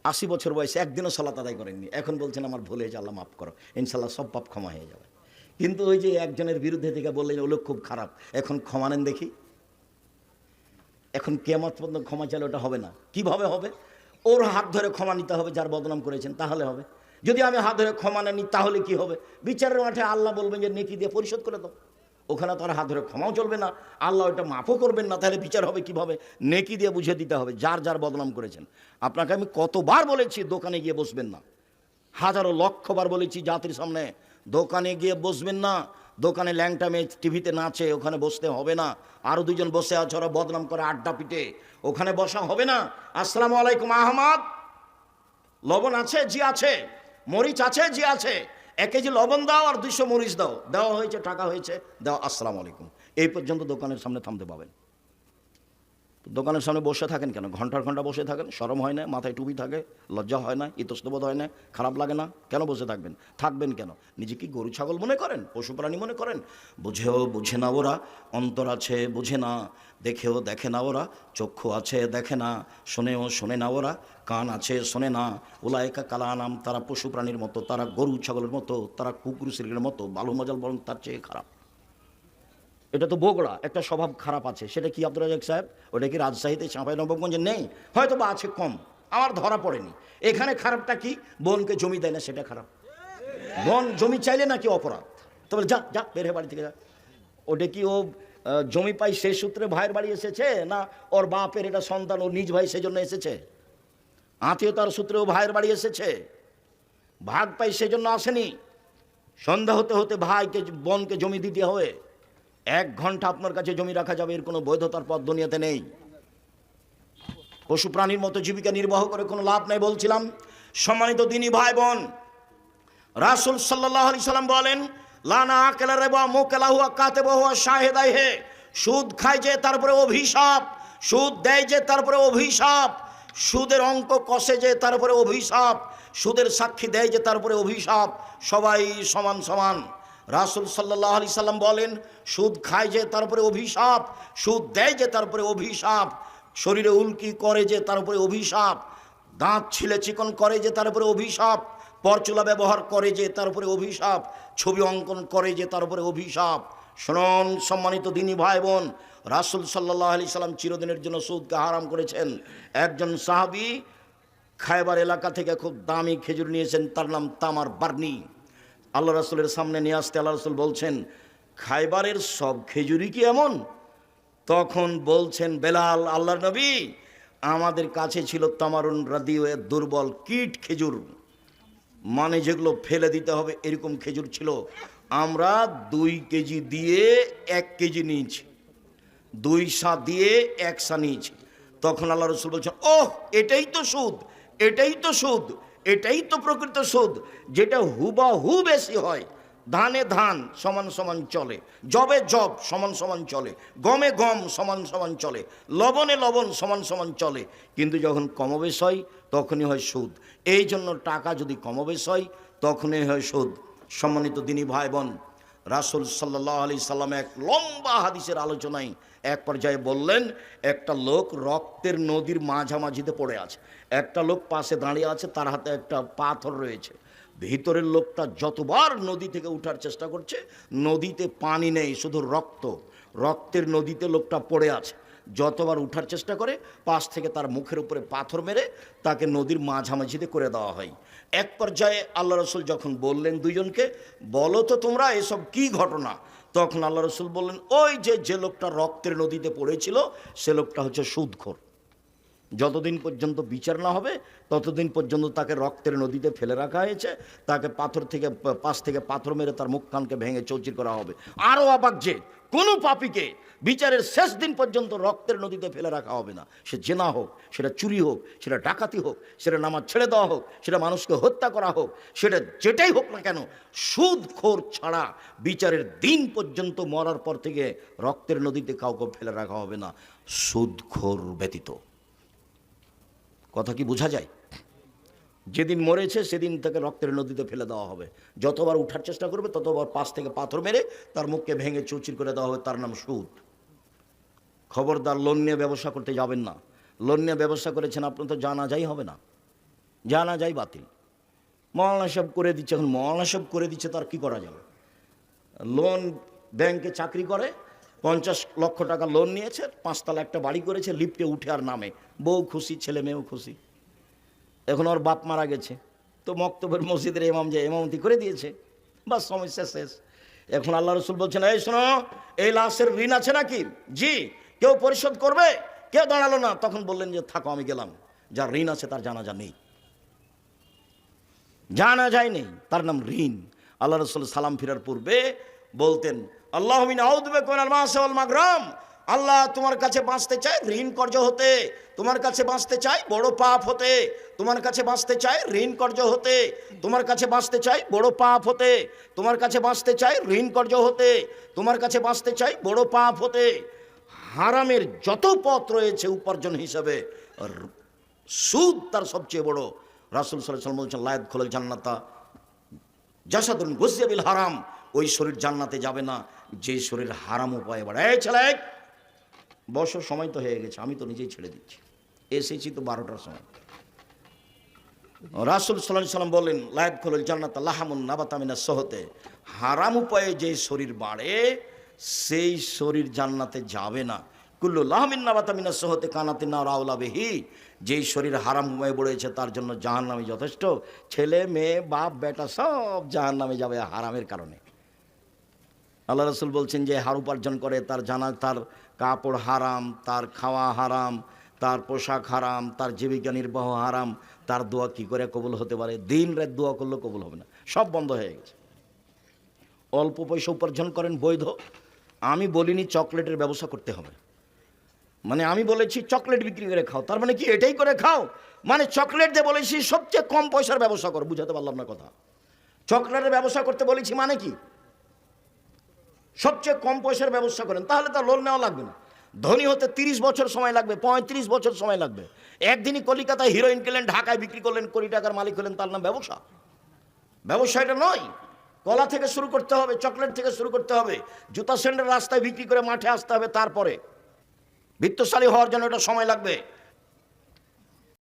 80 বছর বয়সে একদিনও সালাত আদায় করেননি, এখন বলছেন আমার ভুল হয়েছে, আল্লাহ মাফ করো, ইনশাল্লাহ সব পাপ ক্ষমা হয়ে যাবে। কিন্তু ওই যে একজনের বিরুদ্ধে থেকে বললেন ও লোক খুব খারাপ, এখন ক্ষমা নেন দেখি। এখন কিয়ামত পর্যন্ত ক্ষমা চাইলে ওটা হবে না। কিভাবে হবে? ওর হাত ধরে ক্ষমা নিতে হবে যার বদনাম করেছেন, তাহলে হবে। যদি আমি হাত ধরে ক্ষমা না নিই তাহলে কি হবে? বিচারের মাঠে আল্লাহ বলবেন যে নেকি দিয়ে পরিশোধ করে দাও, ওখানে তো আর হাত ধরে ক্ষমাও চলবে না, আল্লাহ ওটা মাফও করবেন না, তাহলে বিচার হবে কিভাবে? নেকি দিয়ে বুঝিয়ে দিতে হবে যার যার বদনাম করেছেন। আপনাকে আমি কতবার বলেছি দোকানে গিয়ে বসবেন না, হাজারো লক্ষবার বলেছি জাতির সামনে, দোকানে গিয়ে বসবেন না। দোকানে ল্যাংটা মেয়ে টিভিতে নাচে, ওখানে বসতে হবে না। আরও দুজন বসে আছে, ওরা বদনাম করে আড্ডা পিটে, ওখানে বসা হবে না। আসসালামু আলাইকুম আহমদ, লবণ আছে? জি আছে। মরিচ আছে? জি আছে। 1 কেজি লবণ দাও আর 200 মরিচ দাও। দেওয়া হয়েছে, টাকা হয়েছে, দাও, আসসালামু আলাইকুম। এই পর্যন্ত দোকানের সামনে থামতে পাবেন। দোকানের সামনে বসে থাকেন কেন? ঘন্টার ঘন্টা বসে থাকেন, শরম হয় না? মাথায় টুপি থাকে, লজ্জা হয় না? ইতস্তবোধ হয় না? খারাপ লাগে না? কেন বসে থাকবেন? থাকবেন কেন? নিজে কি গরু ছাগল মনে করেন? পশু প্রাণী মনে করেন? বুঝেও বুঝে না ওরা, অন্তর আছে বোঝে না, দেখেও দেখে না ওরা, চক্ষু আছে দেখে না, শোনেও শোনে না ওরা, কান আছে শোনে না। উলায়েকা কালা নাম, তারা পশু প্রাণীর মতো, তারা গরু ছাগলের মতো, তারা কুকুর শ্রীর মতো, বালু মজাল বরং তার চেয়ে খারাপ। এটা তো বগুড়া, একটা স্বভাব খারাপ আছে, সেটা কি আব্দুর রাজাক সাহেব? ওটা কি রাজশাহীতে, চাঁপাইনবাবগঞ্জে নেই? হয়তো বা আছে, কম, আমার ধরা পড়েনি। এখানে খারাপটা কি? বোনকে জমি দেয় না, সেটা খারাপ। বোন জমি চাইলে নাকি অপরাধ? তবে যা যা বের হয়ে বাড়ি থেকে যা। ওটা কি ও জমি পাই সেই সূত্রে ভাইয়ের বাড়ি এসেছে, না ওর বাপের এটা সন্তান, ও নিজ ভাই সেজন্য এসেছে? আত্মীয়তার সূত্রে ও ভাইয়ের বাড়ি এসেছে, ভাগ পাই সেজন্য আসেনি। সন্ধ্যা হতে হতে ভাইকে বোনকে জমি দিতে হয়। 1 ঘন্টা আপনার কাছে জমি রাখা যাবে, এর কোনো বৈধতার পথ দুনিয়াতে নেই। পশু প্রাণীর মতো জীবিকা নির্বাহ করে কোনো লাভ নেই বলছিলাম। সম্মানিত দিনী ভাই বোন, রাসূল সাল্লাল্লাহু আলাইহি সাল্লাম বলেন, লানা আকেলা রিবা মুকালা হুয়া কাতিবা হুয়া শাহিদাই হে। সুদ খায় যে তারপরে অভিশাপ, সুদ দেয় যে তারপরে অভিশাপ, সুদের অঙ্ক কষে যে তারপরে অভিশাপ, সুদের সাক্ষী দেয় যে তারপরে অভিশাপ। সবাই সমান সমান। রাসূল সাল্লাল্লাহু আলাইহি সাল্লাম বলেন, সুদ খায় যে তারপরে অভিশাপ, সুদ দেয় যে তারপরে অভিশাপ, শরীরে উল্কি করে যে তারপরে অভিশাপ, দাঁত ছিলে চিকন করে যে তারপরে অভিশাপ, পরচুলা ব্যবহার করে যে তারপরে অভিশাপ, ছবি অঙ্কন করে যে তারপরে অভিশাপ। শুনুন সম্মানিত দিনী ভাই বোন, রাসূল সাল্লাল্লাহু আলাইহি সাল্লাম চিরদিনের জন্য সুদকে হারাম করেছেন। একজন সাহাবী খায়বার এলাকা থেকে খুব দামি খেজুর নিয়েছেন, তার নাম তামার বার্নি। আল্লাহ রাসূলের সামনে নিয়ে আসতে আল্লাহ রাসূল বলছেন, খায়বারের সব খেজুরই কি এমন? তখন বলছেন বেলাল, আল্লাহর নবী, আমাদের কাছে ছিল তামারুন রাদিও, দুর্বল কীট খেজুর, মানে যেগুলো ফেলে দিতে হবে এরকম খেজুর ছিল। আমরা 2 কেজি দিয়ে 1 কেজি নিয়েছি, 2 সা দিয়ে 1 সা নিয়েছি। তখন আল্লাহ রসুল বলছেন, ওহ, এটাই তো সুদ, এটাই তো সুদ, এটাই তো প্রকৃত সুদ, যেটা হুবাহু বেশি হয়। ধানে ধান সমান সমান চলে, জবে জব সমান সমান চলে, গমে গম সমান সমান চলে, লবণে লবণ সমান সমান চলে, কিন্তু যখন কমবেশ হয় তখনই হয় সুদ। এই জন্য টাকা যদি কমবেশ হয় তখনই হয় সুদ। সম্মানিত দিনী ভাই বোন, রাসূল সাল্লাল্লাহু আলাইহি সাল্লাম এক লম্বা হাদিসের আলোচনায় এক পর্যায়ে বললেন, একটা লোক রক্তের নদীর মাঝামাঝিতে পড়ে আছে, একটা লোক পাশে দাঁড়িয়ে আছে, তার হাতে একটা পাথর রয়েছে। ভিতরের লোকটা যতবার নদী থেকে উঠার চেষ্টা করছে, নদীতে পানি নেই, শুধু রক্ত, রক্তের নদীতে লোকটা পড়ে আছে। যতবার উঠার চেষ্টা করে, পাশ থেকে তার মুখের উপরে পাথর মেরে তাকে নদীর মাঝামাঝিতে করে দেওয়া হয়। এক পর্যায়ে আল্লাহ রসুল যখন বললেন দুইজনকে, বলো তো তোমরা এসব কি ঘটনা? তখন আল্লাহ রসুল বললেন, ওই যে লোকটা রক্তের নদীতে পড়েছিল সে লোকটা হচ্ছে সুদখোর। যতদিন পর্যন্ত বিচার না হবে ততদিন পর্যন্ত তাকে রক্তের নদীতে ফেলে রাখা হয়েছে, তাকে পাথর থেকে পাশ থেকে পাথর মেরে তার মুখ কানকে ভেঙে চৌচির করা হবে। আরও অবাক যে কোনো পাপীকে বিচারের শেষ দিন পর্যন্ত রক্তের নদীতে ফেলে রাখা হবে না। সে জেনা হোক, সেটা চুরি হোক, সেটা ডাকাতি হোক, সেটা নামাজ ছেড়ে দেওয়া হোক, সেটা মানুষকে হত্যা করা হোক, সেটা যেটাই হোক না কেন, সুদখোর ছাড়া বিচারের দিন পর্যন্ত মরার পর থেকে রক্তের নদীতে কাউকে ফেলে রাখা হবে না, সুদখোর ব্যতীত। কথা কি বোঝা যায়? যেদিন মরেছে সেদিন তাকে রক্তের নদীতে ফেলে দেওয়া হবে। যতবার উঠার চেষ্টা করবে ততবার পাশ থেকে পাথর মেরে তার মুখকে ভেঙে চৌচির করে দেওয়া হবে, তার নাম সুদ। খবরদার লোন নিয়ে ব্যবসা করতে যাবেন না। লোন নিয়ে ব্যবসা করেছেন আপনার তো জানাজাই হবে না। জানাজাই বাতিল। মৌলানা সাহেব করে দিচ্ছে, এখন মৌলানা সাহেব করে দিচ্ছে তার কি করা যাবে? লোন, ব্যাংকে চাকরি করে, 50 লক্ষ টাকা লোন নিয়েছে, 5 তলা একটা বাড়ি করেছে, লিফটে উঠে আর নামে, বউ খুশি, ছেলে মেয়েও খুশি। এখন ওর বাপ মারা গেছে, তো মক্তবের মসজিদের ইমাম যে ইমামতি করে দিয়েছে, বাস সমস্যা শেষ। এখন আল্লাহ রসুল বলছেন, এই শোনো, এই লাশের ঋণ আছে নাকি? জি। কেউ পরিশোধ করবে? কেউ দাঁড়ালো না। তখন বললেন যে থাকো, আমি গেলাম। যার ঋণ আছে তার জানাজা নেই, জানাজাই নেই, তার নাম ঋণ। আল্লাহ রসুল সালাম ফিরার পূর্বে বলতেন, আল্লাহ মিন আউযু বিকা মিনাল মাসি ওয়াল মাগরাম, আল্লাহ তোমার কাছে বাঁচতে চাই ঋণ কর্জ হতে, তোমার কাছে বাঁচতে চাই বড় পাপ হতে, তোমার কাছে বাঁচতে চাই ঋণ কর্জ হতে, তোমার কাছে বাঁচতে চাই বড় পাপ হতে, তোমার কাছে বাঁচতে চাই ঋণ কর্জ হতে, তোমার কাছে বাঁচতে চাই বড় পাপ হতে। হারামের যত পথ রয়েছে উপার্জন হিসাবে, সুদ তার সবচেয়ে বড়। রাসূল সাল্লাল্লাহু আলাইহি ওয়াসাল্লাম বলছেন, লা ইয়াদখুলুল জান্নাতা জাসাদুন গুযিয়া বিল হারাম, ওই শরীর জান্নাতে যাবে না যে শরীর হারাম উপায়ে বাড়ে। এই ছেলে, বছর সময় তো হয়ে গেছে, আমি তো নিজেই ছেড়ে দিচ্ছি, এসেছি তো 12টার সময়। রাসূল সাল্লাল্লাহু আলাইহি ওয়াসাল্লাম বলেন, লা ইয়াদখুলুল জান্নাতা লাহামুন নাবাতা মিনাস সহতে, হারাম উপায়ে যে শরীর বাড়ে সেই শরীর জান্নাতে যাবে না। কুল্লু লাহমিন নাবাতা মিনাস সহতে কানাতিন নার আওলা বিহি, যেই শরীর হারাম উপায়ে বড়েছে তার জন্য জাহান্নামে যথেষ্ট। ছেলে মেয়ে বাপ বেটা সব জাহান্নামে যাবে হারামের কারণে। আল্লাহ রসুল বলছেন, যে হার উপার্জন করে তার তার কাপড় হারাম, তার খাওয়া হারাম, তার পোশাক হারাম, তার জীবিকা নির্বাহ হারাম, তার দোয়া কি করে কবুল হতে পারে? দিন রাত দোয়া করলেও কবুল হবে না, সব বন্ধ হয়ে গেছে। অল্প পয়সা উপার্জন করেন বৈধ। আমি বলিনি চকলেটের ব্যবসা করতে হবে, মানে আমি বলেছি চকলেট বিক্রি করে খাও, তার মানে কি এটাই করে খাও? মানে চকলেট দিয়ে বলেছি সবচেয়ে কম পয়সার ব্যবসা করো, বুঝাতে পারলাম না কথা। চকলেটের ব্যবসা করতে বলেছি মানে কি? সবচেয়ে কম পয়সার ব্যবসা করেন, তাহলে তো লোন নেওয়া লাগবে না। ধনী হতে 30 বছর সময় লাগবে, 35 বছর সময় লাগবে। একদিনই কলিকাতায় হিরোইন কিনলেন, ঢাকায় বিক্রি করলেন, কোটি টাকার মালিক হলেন, তার নাম ব্যবসা? ব্যবসা এটা নয়। কলা থেকে শুরু করতে হবে, চকলেট থেকে শুরু করতে হবে, জুতা স্যান্ডেল রাস্তায় বিক্রি করে মাঠে আসতে হবে, তারপরে বিত্তশালী হওয়ার জন্য এটা সময় লাগবে।